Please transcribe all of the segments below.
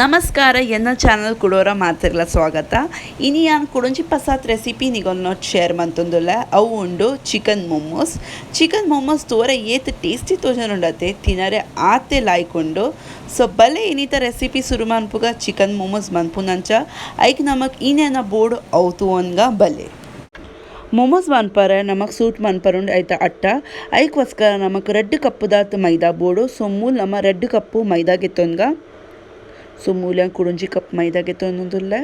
ನಮಸ್ಕಾರ ಎನ್ನ ಚಾನಲ್ ಕೊಡೋರ ಮಾತಿರ್ಲ ಸ್ವಾಗತ ಇನಿ ಯಾನ್ ಕೊಡೊಂಜಿ ಪಸಾತ್ ರೆಸಿಪಿ ನಿಗೊಂದು ಶೇರ್ ಮಂತೊಂದುಲ್ಲ ಅವು ಉಂಡು ಚಿಕನ್ ಮೊಮೋಸ್ ತೋರ ಏತ್ ಟೇಸ್ಟಿ ತೋಜನುಂಡತೆ ತಿನ್ನರೆ ಆತೆ ಲಾಯ್ಕೊಂಡು ಸೊ ಬಲೆ ಇನ್ನಿತ ರೆಸಿಪಿ ಶುರು ಮನ್ಪುಗ ಚಿಕನ್ ಮೊಮೋಸ್ ಮನ್ಪುನಂಚ ಐಕ್ ನಮಕ್ ಇನ್ನೇನ ಬೋರ್ಡ್ ಅವತು ಅನ್ಗ ಬಲೆ ಮೊಮೋಸ್ ಮನ್ಪರ ನಮಕ್ ಸೂಟ್ ಮನ್ಪರುಂಡು ಐತ ಅಟ್ಟ ಐಕ್ಕೋಸ್ಕರ ನಮಕ್ 2 ಕಪ್ಪುದಾತ್ ಮೈದಾ ಬೋಡು ಸೊ ಮೂಲ್ ನಮ್ಮ 2 ಕಪ್ಪು ಮೈದಾ ಗೆತ್ತೊನ್ಗ ಸೊ ಮೂಲ್ಯಾಂಗ ಕುಡೊಂಜಿ ಕಪ್ ಮೈದಾಗೆ ತೊಂದುಲ್ಲ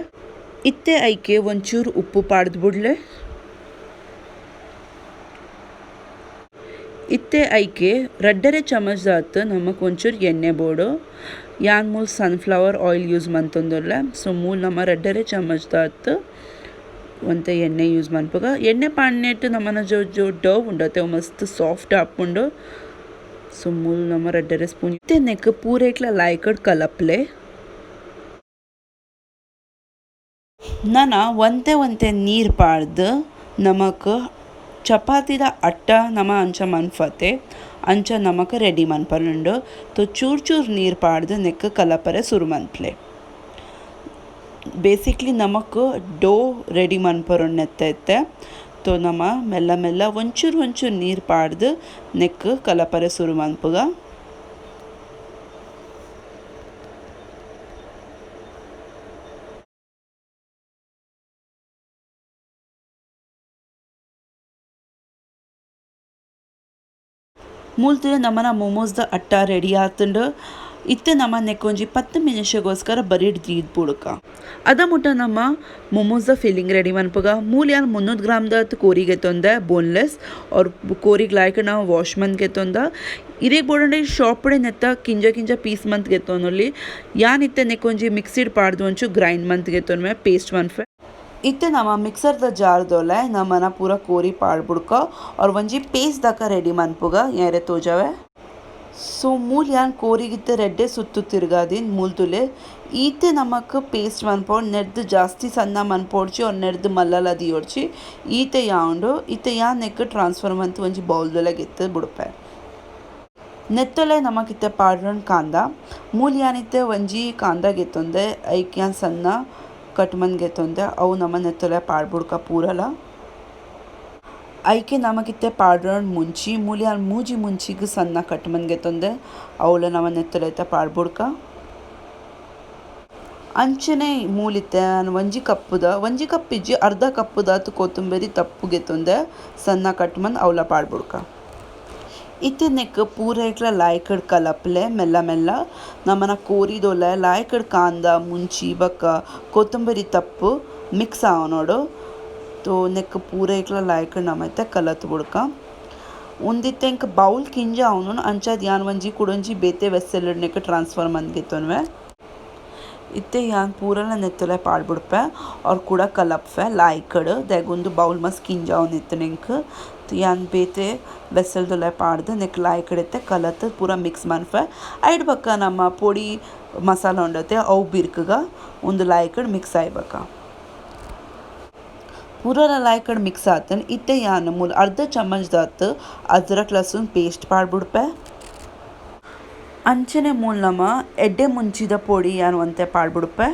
ಇತ್ತೆ ಐಕೆ ಒಂಚೂರು ಉಪ್ಪು ಪಾಡ್ದು ಬಿಡ್ಲೆ ಇತ್ತೆ ಐಕೆ 2 ಚಮಚದಾತ್ ನಮಕ್ ಒಂಚೂರು ಎಣ್ಣೆ ಬೋಡು ಯಾನ್ ಮೂಲ್ ಸನ್ಫ್ಲವರ್ ಆಯಿಲ್ ಯೂಸ್ ಮಂತೊಂದುಲ್ಲ ಸೊ ಮೂಲ್ ನಮ್ಮ 2 ಚಮಚದಾತ್ ಒಂತೆ ಎಣ್ಣೆ ಯೂಸ್ ಮನ್ಪಗ ಎಣ್ಣೆ ಪಾಡ್ನೆಟ್ ನಮ್ಮನ ಜೋ ಡವ್ ಉಂಡತೆ ಮಸ್ತ್ ಸಾಫ್ಟ್ ಆಪುಂಡು ಸೊ ಮೂಲ್ ನಮ್ಮ 2 ಸ್ಪೂನ್ ಇತ್ತೆ ನೆಕ್ ಪೂರೇಕ್ಲ ಲಾಯ್ಕಡ್ ಕಲಪ್ಲೆ ನಾನು ಒಂತೆ ನೀರು ಪಾಡ್ದು ನಮಕ್ ಚಪಾತಿದ ಅಟ್ಟ ನಮ ಅಂಚ ಮನ್ಫತೆ ಅಂಚ ನಮಕ್ ರೆಡಿ ಮನ್ಪರುಂಡು ತೊ ಚೂರು ನೀರು ಪಾಡ್ದು ನೆಕ್ ಕಲಪರೆ ಸುರು ಮನ್ಪ್ಲೆ ಬೇಸಿಕ್ಲಿ ನಮಕ್ ಡೋ ರೆಡಿ ಮನ್ಪರುಣ್ಣೆತ್ತೆ ತೊ ನಮ ಮೆಲ್ಲ ಒಂಚೂರು ನೀರು ಪಾಡ್ದು ನೆಕ್ ಕಲಪರೆ ಸುರು ಮನ್ಪುಗ ಮೂಲ್ತಿಗೆ ನಮ್ಮನ ಮೊಮೋಸ್ದ ಅಟ್ಟ ರೆಡಿ ಆತುಂಡು ಇತ್ತೆ ನಮ್ಮ ನೆಕ್ಕೊಂಜಿ 10 ನಿಮಿಷಗೋಸ್ಕರ ಬರೀಡ್ ದೀದ್ ಬುಡ್ಕ ಅದ ಮುಟ್ಟ ನಮ್ಮ ಮೊಮೋಸ್ದ ಫಿಲ್ಲಿಂಗ್ ರೆಡಿ ಮನ್ಪುಗ ಮೂಲ್ ಯಾನ್ 300 ಗ್ರಾಮ್ದ ಕೋರಿಗೆ ತೊಂದೆ ಬೋನ್ಲೆಸ್ और ಕೋರಿಗೆ ಲಾಯ್ಕ ನಾವು ವಾಶ್ ಮಂತ್ ಗೆತ್ತೊಂದ ಇರೇಗ್ ಬೋಡಂಡೆ ಶಾಪ್ಡೆ ನೆತ್ತ ಕಿಂಜ ಪೀಸ್ ಮಂತ್ ಗೆತ್ತೊಂದಲ್ಲಿ ಯಾನ್ ಇತ್ತೆ ನೆಕ್ಕೊಂಜಿ ಮಿಕ್ಸಿಡ್ ಪಾಡ್ದು ಒಂಚು ಗ್ರೈಂಡ್ ಮಂತ್ ಗೆತ್ತೊನ್ವೆ ಪೇಸ್ಟ್ ಮನ್ಫೆ ಇತ್ತೆ ನಮ್ಮ ಮಿಕ್ಸರ್ದ ಜಾರ್ದೊಲೆ ನಮ್ಮನ ಪೂರ ಕೋರಿ ಪಾಡ್ಬುಡ್ಕ और ಒಂಜಿ ಪೇಸ್ಟ್ ದಕ ರೆಡಿ ಮನ್ಪುಗ ಏರೆ ತೋಜವೆ ಸೊ ಮೂಲ್ ಯಾನ್ ಕೋರಿಗಿತ್ತೆ ರೆಡ್ಡೆ ಸುತ್ತು ತಿರ್ಗಾದಿನ್ ಮೂಲ್ತುಲೆ ಈತೆ ನಮಕ್ ಪೇಸ್ಟ್ ಮನ್ಪೋಡ್ ನೆರ್ದು ಜಾಸ್ತಿ ಸಣ್ಣ ಮನ್ಪೋಡ್ಚಿ और ನೆರ್ದು ಮಲ್ಲಲ ದಿಯೋಡ್ಚಿ ಈತೆ ಯಾಂಡು ಈತೆ ಯಾನ್ ನೆಕ್ ಟ್ರಾನ್ಸ್ಫರ್ ಮಂತ್ ಒಂಜಿ ಬೌಲ್ದೊಲೆ ಗೆತ್ತು ಬುಡ್ಪೆ ನೆತ್ತೊಲೆ ನಮಕಿತ್ತೆ ಪಾಡ್ರನ್ ಕಾಂದ ಮೂಲ್ ಯಾನಿತ್ತೆ ಒಂಜಿ ಕಾಂದ ಗೆತ್ತೊಂದೆ ಐಕ್ ಯಾನ್ ಸಣ್ಣ ಕಟ್ ಮಂದ್ ಗೆತ್ತೊಂದೆ ಅವು ನಮ್ಮ ನೆತ್ತೊಲೆ ಪಾಡ್ಬುಡ್ಕ ಪೂರಲ ಐಕೆ ನಮಗಿತ್ತೆ ಪಾಡ್ರನ್ ಮುಂಚಿ ಮೂಲ್ಯಾನ್ ಮೂಜಿ ಮುಂಚಿಗೆ ಸಣ್ಣ ಕಟ್ ಮಂದ್ ಗೆತ್ತೊಂದೆ ಅವಳ ನಮ್ಮ ನೆತ್ತೊಲೆ ಪಾಡ್ಬುಡ್ಕ ಅಂಚನೆ ಮೂಲಿತ್ತೆ ಒಂಜಿ ಕಪ್ ಇಜ್ಜಿ ಅರ್ಧ ಕಪ್ಪುದಾತು ಕೊತ್ತಂಬರಿ ತಪ್ಪು ಗೆತ್ತೊಂದೆ ಸಣ್ಣ ಕಟ್ ಮಂದ್ ಅವಳ ಪಾಡ್ಬುಡ್ಕ ಇತ್ತೆ ನೆಕ್ ಪೂರೈಕ್ಲ ಲಾಯ್ಕಡ್ ಕಲಪ್ಲೆ ಮೆಲ್ಲ ನಮ್ಮನ ಕೋರಿದೊಲೆ ಲಾಯ್ಕಡ್ ಕಾಂದ ಮುಂಚಿ ಬಕ್ಕ ಕೊತ್ತಂಬರಿ ತಪ್ಪು ಮಿಕ್ಸ್ ಆವನೋಡು ತೋ ನೆಕ್ ಪೂರೈಕ್ಲ ಲಾಯ್ಕಡ್ ನಮೈತೆ ಕಲತ್ ಬುಡ್ಕ ಉಂದಿತ್ತೆ ಇಂಕ ಬೌಲ್ ಕಿಂಜ ಅವನು ಅಂಚಾದ್ ಯಾನ್ ಒಂಜಿ ಕುಡೊಂಜಿ ಬೇತೆ ವೆಸ್ಸೆಲ್ ನೆಕ್ ಟ್ರಾನ್ಸ್ಫರ್ ಮಂದ್ ಗೆತ್ತೊನ್ವೆ ಇತ್ತೆ ಯಾನ್ ಪೂರಲ ನೆತ್ತೊಲೆ ಪಾಡ್ಬುಡ್ಪೆ और ಕೂಡ ಕಲಪ್ಫೆ ಲಾಯ್ಕಡ್ ದೆಗೊಂದು ಬೌಲ್ ಮಸ್ ಕಿಂಜ ಅವನಿತ್ತು ನೆಂಕ್ ಯಾನ್ ಬೇತೆ ವೆಸ್ಸಲ್ದೊಲೆ ಪಾಡ್ದು ನೆಕ್ ಲಾಯ್ಕಡ್ ಎತ್ತೆ ಕಲತ್ ಪೂರ ಮಿಕ್ಸ್ ಮನ್ಫೆ ಐಡ್ ಬಕ್ಕ ನಮ್ಮ ಪೊಡಿ ಮಸಾಲ ಉಂಡತೆ ಅವು ಬಿರ್ಕಗ ಒಂದು ಲಾಯ್ಕಡ್ ಮಿಕ್ಸ್ ಆಯ್ಬಕ ಪೂರಲ ಲಾಯ್ಕಡ್ ಮಿಕ್ಸ್ ಆತನ್ ಇತ್ತೆ ಯಾನ್ ಮೂಲ ಅರ್ಧ ಚಮಚದಾತ್ ಅದ್ರಕ್ ಲಸುನ್ ಪೇಸ್ಟ್ ಪಾಡ್ಬುಡ್ಪೆ ಅಂಚನೆ ಮೂಲ್ ನಮ ಎಡ್ಡೆ ಮುಂಚಿದ ಪೊಡಿ ಯಾನ್ ಒಂತೆ ಪಾಡ್ಬುಡ್ಪೆ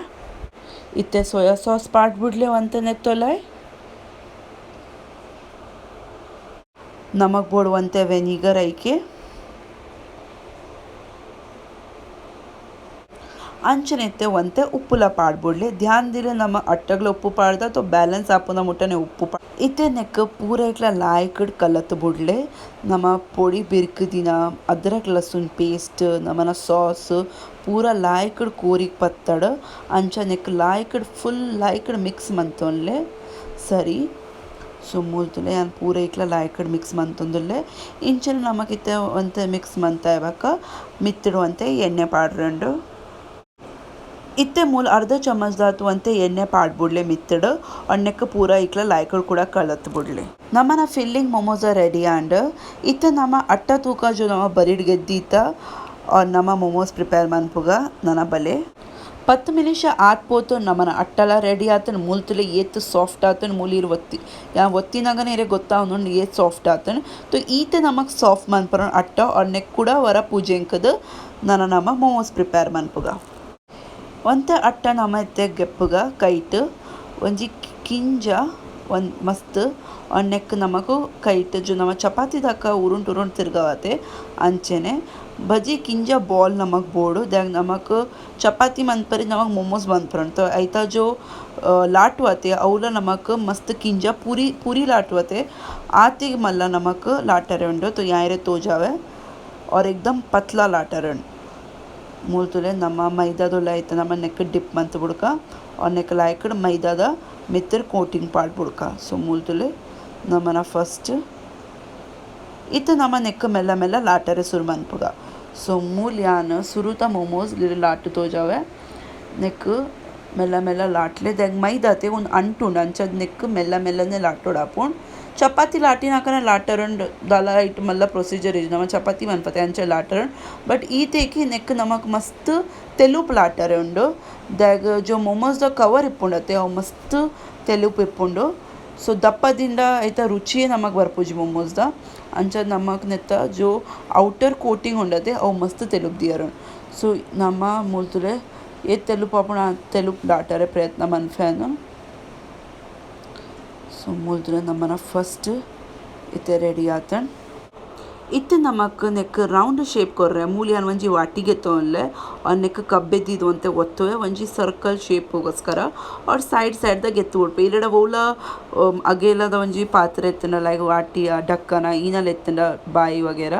ಇತ್ತೆ ಸೋಯಾ ಸಾಸ್ ಪಾಡ್ಬುಡ್ಲೆ ಒಂತೆ ನೆತ್ತೊಲೆ ನಮಕ್ ಬೋಡುವಂತೆ ವಿನೆಗರ್ ಐಕೆ ಅಂಚನೆತ್ತೆ ಒಂತೆ ಉಪ್ಪುಲ ಪಾಡ್ಬುಡ್ಲೆ ಧ್ಯಾನ್ ದಿಲೆ ನಮ್ಮ ಅಟ್ಟಗ್ಲ ಉಪ್ಪು ಪಾಡ್ದ ತೊ ಬ್ಯಾಲೆನ್ಸ್ ಆಪುನ ಮುಟ್ಟನೆ ಉಪ್ಪು ಇತ್ತೆ ನೆಕ್ ಪೂರೈಕ್ಲ ಲಾಯ್ಕಡ್ ಕಲತ್ ಬುಡ್ಲೆ ನಮ್ಮ ಪೊಡಿ ಬಿರ್ಕದಿನ ಅದ್ರಕ್ ಲಸುನ್ ಪೇಸ್ಟ್ ನಮ್ಮನ ಸಾಸ್ ಪೂರ ಲಾಯ್ಕಡ್ ಕೋರಿಗ್ ಪತ್ತಡ್ ಅಂಚ ನೆಕ್ ಲಾಯ್ಕಡ್ ಫುಲ್ ಲಾಯ್ಕಡ್ ಮಿಕ್ಸ್ ಮಂತೊನ್ಲೆ ಸರಿ ಸೊ ಮೂಲ್ತುಲೆ ಯಾನ್ ಪೂರೈಕ್ಲ ಲಾಯ್ಕಡ್ ಮಿಕ್ಸ್ ಮಂತೊಂದುಲ್ಲೆ ಇಂಚನೆ ನಮಕಿತ್ತೆ ಒಂತೆ ಮಿಕ್ಸ್ ಮಂತ ಇವಾಗ ಮಿತ್ತಿಡುವಂತೆ ಎಣ್ಣೆ ಪಾಡ್ರಂಡು ಇತ್ತೆ ಮೂಲ ಅರ್ಧ ಚಮಚದಾತು ಒಂತೆ ಎಣ್ಣೆ ಪಾಡ್ಬುಡ್ಲೆ ಮಿತ್ತಡ್ ಅಣ್ಣೆಕ್ಕ ಪೂರ ಇಕ್ಲ ಲಾಯ್ಕಡ್ ಕೂಡ ಕಳತ್ ಬುಡ್ಲೆ ನಮ್ಮನ ಫಿಲ್ಲಿಂಗ್ ಮೊಮೋಸ ರೆಡಿ ಆಂಡ್ ಇತ್ತೆ ನಮ್ಮ ಅಟ್ಟ ತೂಕ ಜೊ ನಮ್ಮ ಬರಿಡ್ ಗೆದ್ದೀತ ನಮ್ಮ ಮೊಮೋಸ್ ಪ್ರಿಪೇರ್ ಮನ್ಪುಗ ನನ್ನ ಬಲೆ 10 ನಿಮಿಷ ಆತ್ಪೋತು ನಮ್ಮನ ಅಟ್ಟಲ ರೆಡಿ ಆತನ್ ಮೂಲ್ತುಲೆ ಏತ್ ಸಾಫ್ಟ್ ಆತನ್ ಮೂಲಿರ್ ಒತ್ತಿ ಯಾ ಒತ್ತಿನಾಗನೇ ಇರೇ ಗೊತ್ತಾವನು ಏತ್ ಸಾಫ್ಟ್ ಆತನ್ ತೊ ಈತೆ ನಮಕ್ ಸಾಫ್ಟ್ ಮನ್ಪರ ಅಟ್ಟ ಅಣ್ಣೆಕ್ ಕೂಡ ವರ ಪೂಜೆಂಕದ ನನ್ನ ನಮ್ಮ ಮೊಮೋಸ್ ಪ್ರಿಪೇರ್ ಮನ್ಪುಗ ಒಂತೆ ಅಟ್ಟ ನಮ ಎತ್ತೆ ಗೆಪ್ಪುಗ ಕೈಟ್ ಒಂಜಿ ಕಿಂಜ ಒಂದು ಮಸ್ತ್ ನೆಕ್ ನಮಕು ಕೈಟ್ ಜೊ ನಮ ಚಪಾತಿ ದಕ್ಕ ಉರುಂಟ್ ತಿರ್ಗವತೆ ಅಂಚೆನೆ ಬಜಿ ಕಿಂಜ ಬಾಲ್ ನಮಕ್ ಬೋಡು ದ್ಯಾಗ್ ನಮಕ್ ಚಪಾತಿ ಮನ್ಪರಿ ನಮಕ್ ಮೊಮೋಸ್ ಮನ್ಪರಂತ ಐತ ಜೋ लाटवते अवला नमक मस्त किंजा पूरी लाटवते आते मल्ला नमक लाटरंड तो यारे तो जावे और एकदम पतला लाटरंड मूलतुले नम मैदा दो लाइट नम नेक डिप मंत बुड़का और नेक लाइक मैदा दा मित्र कोटिंग पार्ट बुड़का सो मूलतुले नमन फस्ट इत नम नेक मेला मेला लाटरे सुर मनपुगा सो मूल यान सुरुता मोमोज लाट तो जावे नेक मेला मेला लाटले त्याग मैदा ते उन अंटुंड अंचद नेक मेला मेलाने लाटोड आपूण चपाती लाटी नाकने लाटरंड दाला इट मल्ला प्रोसीजर इज नम चपाती मनपते अंचे लाटरंड बट ई तेकी नेक नमक मस्त तेलुप लाटरंड त्याग जो मोमोस द कवर इप्पुंडते अವು मस्त तेलुप इप्पुंडु सो दಪ್ಪದಿಂದ ಐತ ರುಚಿಯೇ ನಮಗೆ ಬರ್ಪುಜಿ ಮೊಮೋಸ್ ದ ಅಂಚ ನಮಕ್ ನೆತ್ತ ಜೋ ಔಟರ್ ಕೋಟಿಂಗ್ ಉಂಡತೆ ಅವು ಮಸ್ತ್ ತೆಲುಪ್ ದಿಯರು ಸೊ ನಮ್ಮ ಮೂಲ್ತುಲೆ ये तेलुप आपण तेलुप लाटारे प्रयत्न मनफेन सो मूलतुले नमना फस्ट इते रेडी आतन इते नमक नेक राउंड शेप कोर्रे मूलियान वंजी वाटी घेतोनले और नेक कब्बे दीद वंते ಒತ್ತೋಯ वंजी सर्कल शेप ಹೋಗಸ್ಕರ और साइड ದ ಗೆತ್ತು ಉಡ್ಪೆ ಇಲ್ಲಡ ಬೋಲ ಅಗೇಲದ ಒಂಜಿ ಪಾತ್ರೆ ಎತ್ತನ ಲೈಕ್ ವಾಟಿಯ ಡಕ್ಕನ ಈನಲ ಎತ್ತನ ಬಾಯಿ ವಗೇರ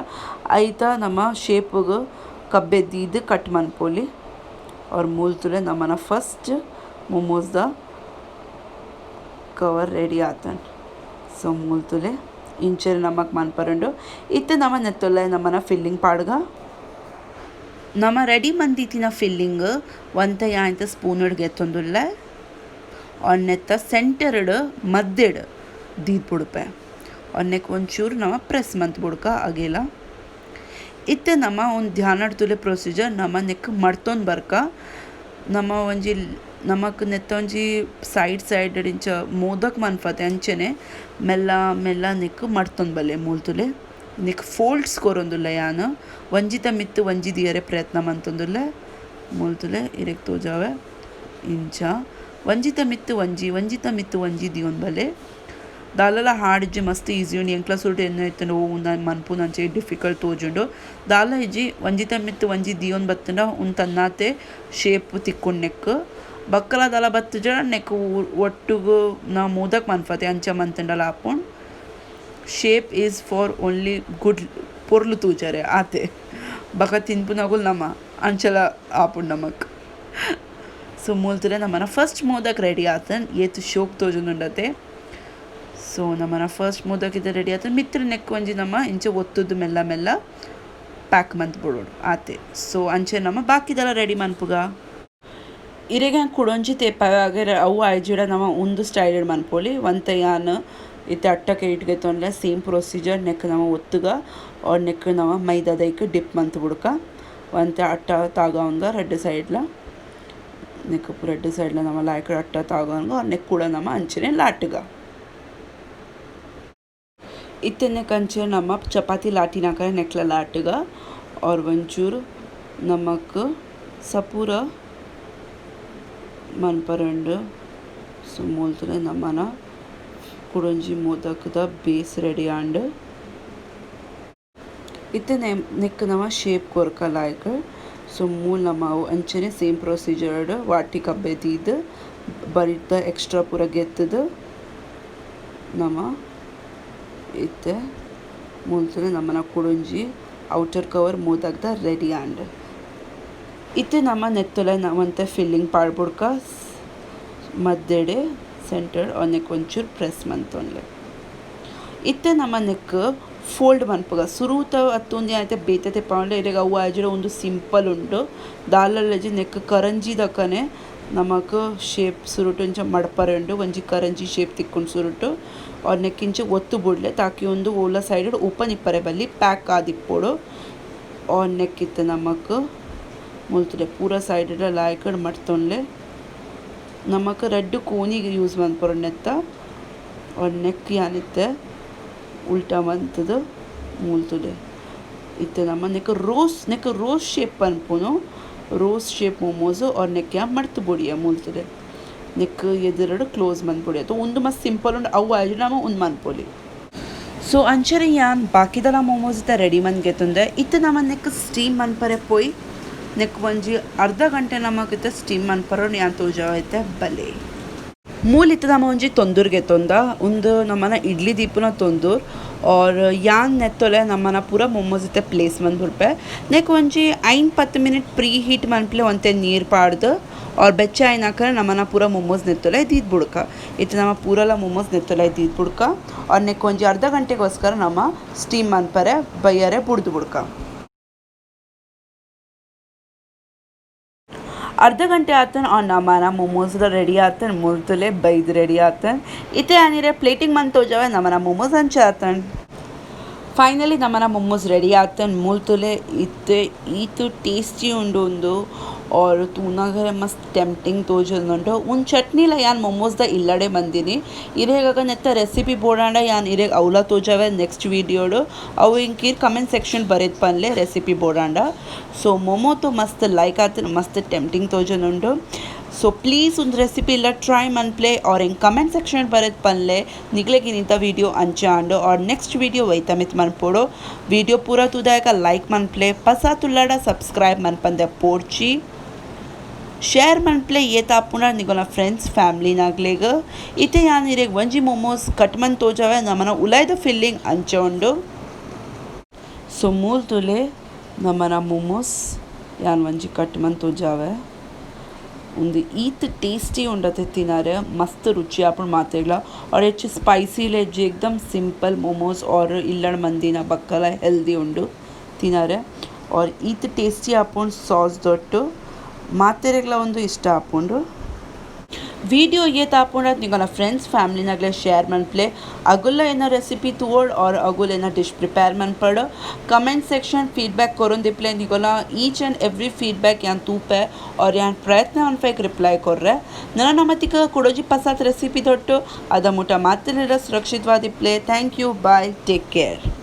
ಐತ ನಮ್ಮ ಶೇಪ್ಗ್ ಕಬ್ಬೆ ದೀದ್ ಕಟ್ ಮನ್ಪೋಲಿ और मूलतुले नमना फस्ट मोमोस दा कवर रेडी आतन सो मूलतुले इंचर नमक मनपरंडु इत्ते नम नेत्तोले नमना फिल्लिंग पाಡ್ಗ नम रेडी मंदीतिನ फिल्लिंग ಒಂತೆ ಯಾಂತ ಸ್ಪೂನ್ ಡ್ ಗೆತ್ತೊಂದುಲ್ಲೆ और नेत्त सेंटर ड मध्यड दीद बुड़पे और नेक ಒಂಚೂರು नम प्रेस मंत बुड़का अगेला इत्ते नम उन ध्यान तुले प्रोसीजर नम नेक मर्तोन बर्का नम ಒಂಜಿ नमक नेत्त ಒಂಜಿ साइड इंच मोदक मनफते अंचेने मेल्ला मेल्ला नेक मर्तोन बले मूलतुले नेक फोल्ड्स कोरोंदुल्ले यान ಒಂಜಿತ ಮಿತ್ತು ಒಂಜಿ ದಿಯರೆ ಪ್ರಯತ್ನ ಮಂತೊಂದುಲ್ಲೆ ಮೂಲ್ತುಲೆ ಇರೆಕ್ ತೋಜಾವೆ ಇಂಚ ಒಂಜಿತ ಮಿತ್ತು ಒಂಜಿ ದಿಯೋನ್ ಬಲೆ दालला हार्ड इज्जि मस्त ಈಸಿ ಉಂಡು ಎಂಕ್ಲ ಸುರ್ಟ್ ಎನ್ನ ಇತ್ತಂಡ ಓ ಮನ್ಪು ನಂಚೆ ಡಿಫಿಕಲ್ಟ್ ತೋಜುಂಡು ದಾಲ ಇಜ್ಜಿ ಒಂಜಿತ ಮಿತ್ತು ಒಂಜಿ ದಿಯೋನ್ ಬತ್ತಂಡ ಉನ್ ತನ್ನಾತೆ ಶೇಪ್ ತಿಕ್ಕೊಂಡು ನೆಕ್ ಬಕ್ಕಲ ದಾಲ ಬತ್ತುಜ ನೆಕ್ ಒಟ್ಟುಗು ನಾ ಮೋದಕ್ ಮನ್ಫತೆ ಅಂಚ ಮಂತಂಡಲ ಆಪುಂಡು shape is for only good ಪೊರ್ಲು ತೂಜರೆ ಆತೆ ಬಕ ತಿನ್ಪು ನಗುಲ್ ನಮ ಅಂಚಲ ಆಪುಂಡು ನಮಕ್ ಸೊ ಮೂಲ್ತುಲೆ ನಮ್ಮನ ಫಸ್ಟ್ ಮೋದಕ್ ರೆಡಿ ಆತನ್ ಏತು ಶೋಕ್ ತೋಜುಂಡುಂಡತೆ सो नमना फस्ट मोदक इधर रेडी आते मित्र नेक ಒಂಜಿ नम इंचे ಒತ್ತುದು ಮೆಲ್ಲ ಮೆಲ್ಲ ಪ್ಯಾಕ್ ಮಂತ್ ಬಿಡೋಡು ಆತೆ ಸೊ ಅಂಚೆ ನಮ ಬಾಕಿದೆಲ್ಲ ರೆಡಿ ಮನ್ಪುಗ ಇರೆಗೆ ಕುಡೊಂಜಿ ತೇಪಾವೆ ಅಗರೆ ಅವು ಐಜಿಡ ನಮ ಉಂದು ಸ್ಟೈಲ್ ಮನ್ಪೋಲಿ ಒಂತೆ ಯಾನ್ ಇತ್ತೆ ಅಟ್ಟಕ್ಕೆ ಇಟ್ಗೆ ತೊಂದ್ರೆ ಸೇಮ್ ಪ್ರೊಸೀಜರ್ ನೆಕ್ ನಮ ಒತ್ತುಗ और ನೆಕ್ ನಮ ಮೈದಾ ದೈಕ್ ಡಿಪ್ ಮಂತ್ ಬಿಡ್ಕ ಒಂತೆ ಅಟ್ಟ ತಾಗವಂಗ ರೆಡ್ ಸೈಡ್ಲ ನೆಕ್ ರೆಡ್ ಸೈಡ್ಲ ನಮ ಲಾಯ್ಕ ಅಟ್ಟ ತಾಗವಂಗ ನೆಕ್ ಕೂಡ ನಮ ಅಂಚೆನೆ ಲಾಟ್ಗ इतने कंचे नमक चपाती लाटी ना करें नेकला लाटगा और वंचूर नमक सपूर मनपरंड सुमोल्तरे नमना कुडंजी मोदक द बेस रेडी आंड इतने नेक नम शेप कोरका लायक सो मूल नम अंचने सेम प्रोसीजर वाटी कब्बे दीद बरीद एक्स्ट्रा पूरा ಗೆತ್ತದ नम इत्ते मूलतुले नमना कुडुंजी ಔಟರ್ ಕವರ್ मोदक रेडी आंड इत्ते नम नेत्तुले नमंते फिल्लिंग पाड्बुಡ್ಕ मध्यडे सेंटर और नेक ಒಂಚೂರು प्रेस मंतोन्ले इत्ते नम नेक फोल्ड मनपुग सुरूत अत्तुंदी आयते बेतते पांडे इरेग अವು आजिड ಒಂದು ಸಿಂಪಲ್ ಉಂಡು ದಾಲಲ್ಲಜಿ नेक करंजी दकने नमक शेप सुरुटुंच मडपरेंडु ಒಂಜಿ करंजी शेप तिक्कुंಡು सुरुटु और नेक्किंचे ಒತ್ತು बुडले ताकि ಒಂದು ಓಲ सैड ओपन इप्परे बल्ली पैक आदिप्पोडु और नेक्कित्ते नमक मूलतुले पूरा सैड लायकड मट्तोन्ले नमक रेड कोनी यूज मनपोर नेत्त और नेक यानित्ते उल्टा मंतद मूलतुले इत्ते नम नेक रोज शेप पन्पुनु रोस्ट शेप मोमोज़ और नेक्या मर्त बुड़िया मूलतरे नेक एदरड क्लोज मन बुड़िया तो उंदु मस्त सिंपल उंड अव आयजनामा उन मन पोली सो अंचरे यान बाकीदला मोमोज इता रेडी मन गेतुंदे इत्ते नम नेक स्टीम मन परे पोई नेक ಒಂಜಿ ಅರ್ಧ ಗಂಟೆ ನಮಗಿತ ಸ್ಟೀಮ್ ಮನ್ಪರೋ ಯಾನ್ ತೋಜಾವೈತೆ ಬಲೆ ಮೂಲ್ ಇತ್ತ ನಮ ಒಂಜಿ ತೊಂದೂರ್ಗೆ ತೊಂದ ಒಂದು ನಮ್ಮನ ಇಡ್ಲಿ ದೀಪನ ತೊಂದೂರ್ और यान नेत्तोले नमना पूरा मोमोज इते प्लेस मन बुर्पे नेक ಒಂಜಿ 5-10 मिनट प्री हीट मनप्ले ಒಂತೆ ನೀರ್ पाड्द और बेच्चा आइनाकर नमना पूरा मोमोज नेत्तोले दीद बुड़का इते नम पूरला मोमोज नेत्तोले दीद बुड़का और नेक ಒಂಜಿ ಅರ್ಧ ಗಂಟೆಗೋಸ್ಕರ ನಮ ಸ್ಟೀಮ್ ಮನ್ಪರೆ ಬಯ್ಯರೆ ಬುಡ್ದು बुड़का अर्ध घंटे आतन और नमाना मोमोज रेडी आतन मुर्तले बैद रेडी आतन इते आनिरे प्लेटिंग मन तो जावे नमाना मोमोज अंच आतन फाइनली नमाना मोमोज रेडी आतन मुल्तुले इते ईतु टेस्टी उंडो और तूना घरे मस्त टेम्पटिंग तोजंदो उन चटनी ला यान मोमोज द इल्लडे मंदिनी इरेग नेत्त रेसिपी बोडांड यान इरेग औला तोजावे नेक्स्ट वीडियोडो अವು इंकीर कमेंट सेक्शन बरेद पनले रेसिपी बोडांड सो मोमो तो मस्त लाइक आतन मस्त टेम्पटिंग तोजंदो सो प्लीज़ उन रेसिपी ला ट्राई मन प्ले और इन कमेंट सेक्शन बरेद पनले निकले की निता वीडियो अंचांडो और नेक्स्ट वीडियो वैतमित मन पोड़ो वीडियो पूरा तुदायका लाइक मन प्ले पसा तुल्लाडा सब्सक्राइब मन पंदे पोर्ची शेर मन प्ले ये तापुना निगोना फ्रेंड्स फैमिली नागलेग इते यान इरेग वंजी मोमोज कट मन तोजावे नमना उलायद फिल्लिंग अंचे उंडो सो मूल तुले नमना मोमोज यान वंजी कट मन तोजावे ಒಂದು ಈತ್ ಟೇಸ್ಟಿ ಉಂಡತೆ ತಿನಾರೆ ಮಸ್ತ್ ರುಚಿ ಆಪುಂಡು ಮಾತೆಗ್ಲ और ಹೆಚ್ಚು ಸ್ಪೈಸಿ ಲೆಜ್ಜಿ एकदम सिंपल मोमोज और इल्लड मंदिना बक्कಲ हेल्दी उंडु ತಿನಾರೆ और ಈತ್ ಟೇಸ್ಟಿ ಆಪುಂಡು ಸಾಸ್ ದೊಟ್ಟು ಮಾತೆರೆಗ್ಲ ಒಂದು ಇಷ್ಟ ಆಪುಂಡು वीडियो ये तापुंड निगोना फ्रेंड्स फैमिली नगले शेयर मन प्ले अगुल्ला एना रेसिपी तुवोड और अगुल एना डिश प्रिपेयर मन पड़ो कमेंट सेक्शन फीडबैक करून दिप्ले निगोना ईच एंड एव्री फीडबैक यान तूपे और यान प्रयत्न अनफेक रिप्लाई कोर्रे नना नमतिक कुडोजी पसात रेसिपी दोट्टो अद मुಟ ಮಾತನೆಲ್ಲ ಸುರಕ್ಷಿತವಾದಿಪ್ಲೆ thank you bye take care.